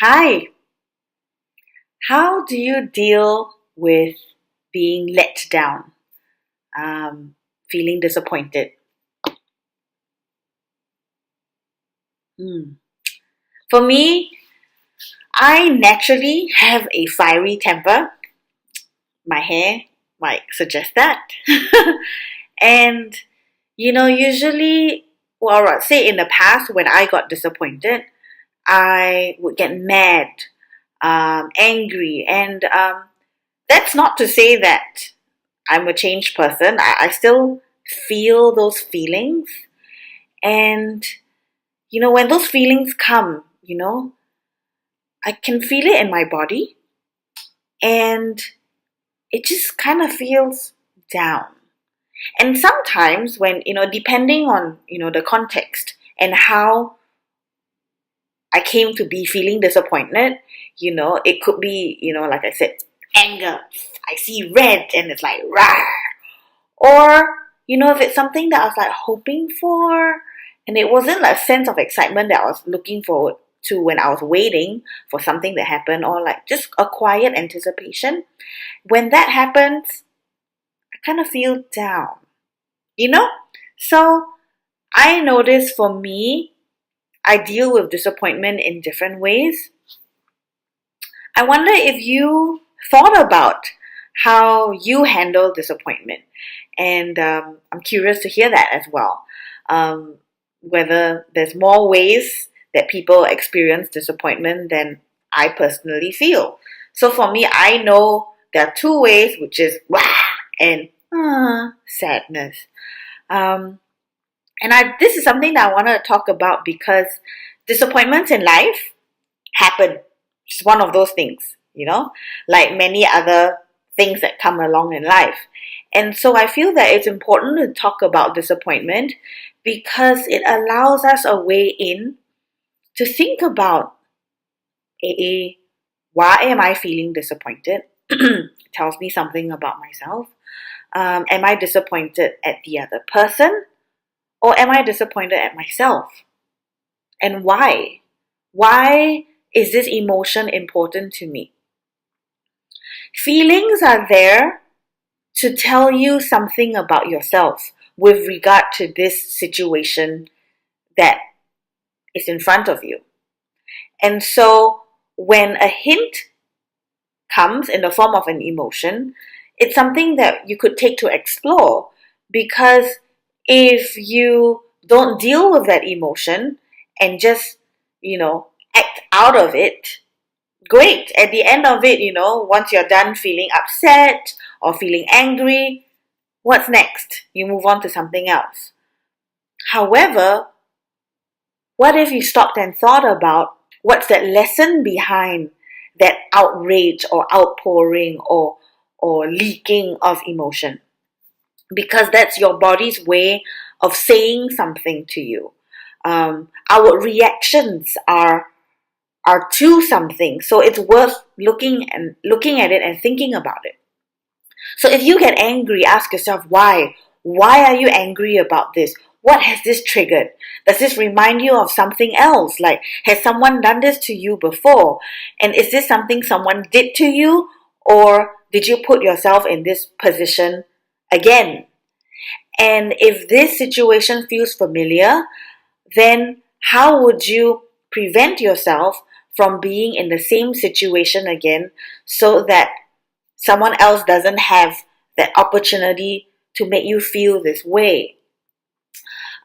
Hi, how do you deal with being let down, feeling disappointed? Hmm. For me, I naturally have a fiery temper. My hair might suggest that. And, usually, well, I'd say in the past when I got disappointed, I would get mad, angry, and that's not to say that I'm a changed person. I still feel those feelings. And, when those feelings come, I can feel it in my body and it just kind of feels down. And sometimes when, depending on, the context and how I came to be feeling disappointed, it could be, like I said, anger. I see red and it's like, rah. Or, if it's something that I was like hoping for, and it wasn't like a sense of excitement that I was looking forward to when I was waiting for something to happen, or like just a quiet anticipation. When that happens, I kind of feel down, you know? So I notice for me, I deal with disappointment in different ways. I wonder if you thought about how you handle disappointment. And I'm curious to hear that as well. Um, Whether there's more ways that people experience disappointment than I personally feel. So for me, I know there are two ways, which is wah and sadness. Um, this is something that I want to talk about because disappointments in life happen. It's one of those things, like many other things that come along in life. And so I feel that it's important to talk about disappointment because it allows us a way in to think about why am I feeling disappointed? It tells me something about myself. Am I disappointed at the other person? Or am I disappointed at myself? And why? Why is this emotion important to me? Feelings are there to tell you something about yourself with regard to this situation that is in front of you. And so when a hint comes in the form of an emotion, it's something that you could take to explore because if you don't deal with that emotion and just, act out of it, great. At the end of it, once you're done feeling upset or feeling angry, what's next? You move on to something else. However, what if you stopped and thought about what's that lesson behind that outrage or outpouring or leaking of emotion? Because that's your body's way of saying something to you. Our reactions are to something, so it's worth looking at it and thinking about it. So if you get angry, ask yourself why. Why are you angry about this? What has this triggered? Does this remind you of something else? Like, has someone done this to you before? And is this something someone did to you? Or did you put yourself in this position again? And if this situation feels familiar, then how would you prevent yourself from being in the same situation again so that someone else doesn't have that opportunity to make you feel this way?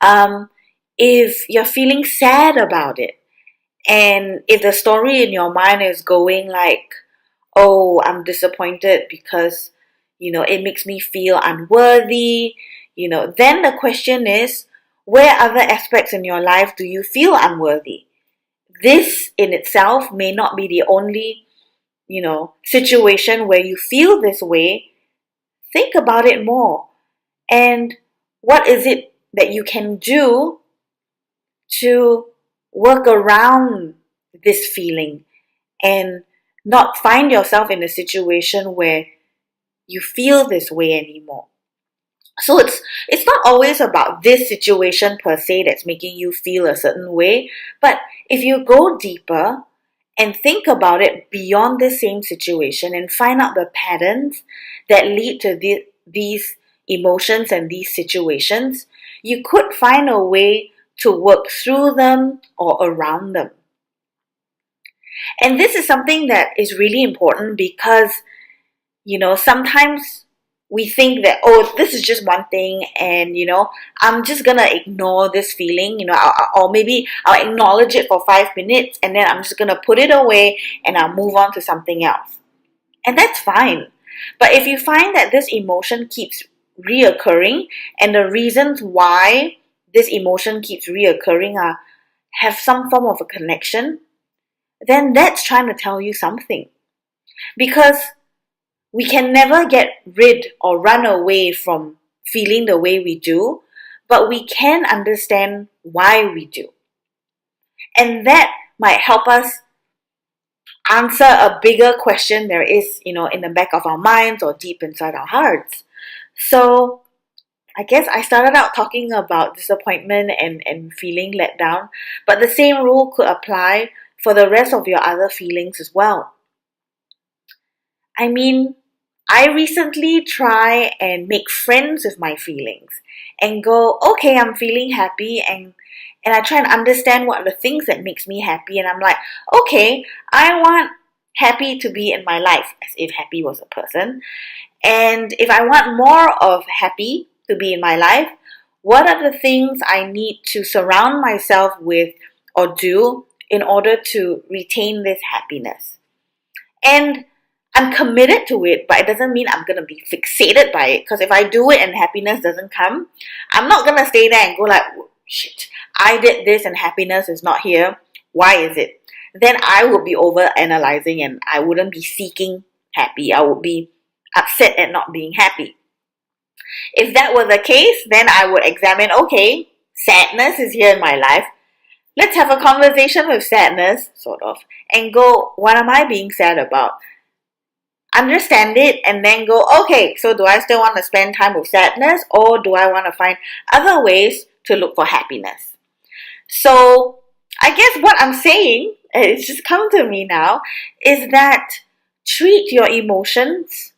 Um, if you're feeling sad about it, and if the story in your mind is going like, oh, I'm disappointed because, it makes me feel unworthy, then the question is, where other aspects in your life do you feel unworthy? This in itself may not be the only, situation where you feel this way. Think about it more. And what is it that you can do to work around this feeling and not find yourself in a situation where you feel this way anymore? So it's not always about this situation per se that's making you feel a certain way, but if you go deeper and think about it beyond the same situation and find out the patterns that lead to these emotions and these situations, you could find a way to work through them or around them. And this is something that is really important because, sometimes we think that, oh, this is just one thing, and, I'm just gonna ignore this feeling, or maybe I'll acknowledge it for 5 minutes and then I'm just gonna put it away and I'll move on to something else. And that's fine. But if you find that this emotion keeps reoccurring, and the reasons why this emotion keeps reoccurring have some form of a connection, then that's trying to tell you something. Because we can never get rid or run away from feeling the way we do, but we can understand why we do. And that might help us answer a bigger question there is, in the back of our minds or deep inside our hearts. So I guess I started out talking about disappointment and feeling let down, but the same rule could apply for the rest of your other feelings as well. I mean, I recently try and make friends with my feelings and go, okay, I'm feeling happy, and I try and understand what are the things that makes me happy, and I'm like, okay, I want happy to be in my life, as if happy was a person. And if I want more of happy to be in my life, what are the things I need to surround myself with or do in order to retain this happiness? And I'm committed to it, but it doesn't mean I'm going to be fixated by it. Because if I do it and happiness doesn't come, I'm not going to stay there and go like, shit, I did this and happiness is not here. Why is it? Then I would be over analyzing and I wouldn't be seeking happy. I would be upset at not being happy. If that were the case, then I would examine, okay, sadness is here in my life. Let's have a conversation with sadness, sort of, and go, what am I being sad about? Understand it and then go, okay, so do I still want to spend time with sadness, or do I want to find other ways to look for happiness? So I guess what I'm saying, it's just come to me now, is that treat your emotions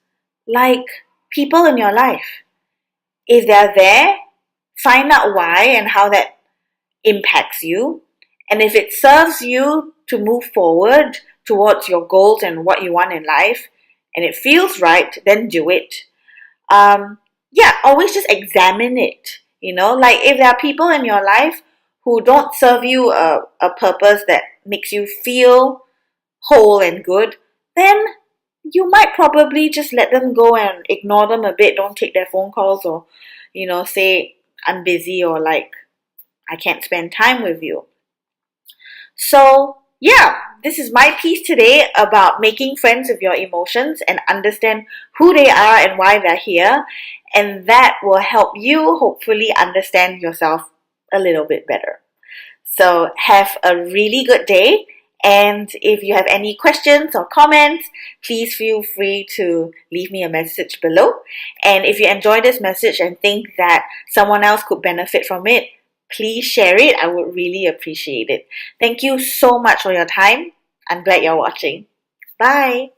like people in your life. If they're there, find out why and how that impacts you. And if it serves you to move forward towards your goals and what you want in life, and it feels right, then do it. Always just examine it. Like if there are people in your life who don't serve you a purpose that makes you feel whole and good, then you might probably just let them go and ignore them a bit. Don't take their phone calls, or, say, I'm busy, or like, I can't spend time with you. So, this is my piece today about making friends with your emotions and understand who they are and why they're here. And that will help you hopefully understand yourself a little bit better. So have a really good day. And if you have any questions or comments, please feel free to leave me a message below. And if you enjoy this message and think that someone else could benefit from it, please share it. I would really appreciate it. Thank you so much for your time. I'm glad you're watching. Bye.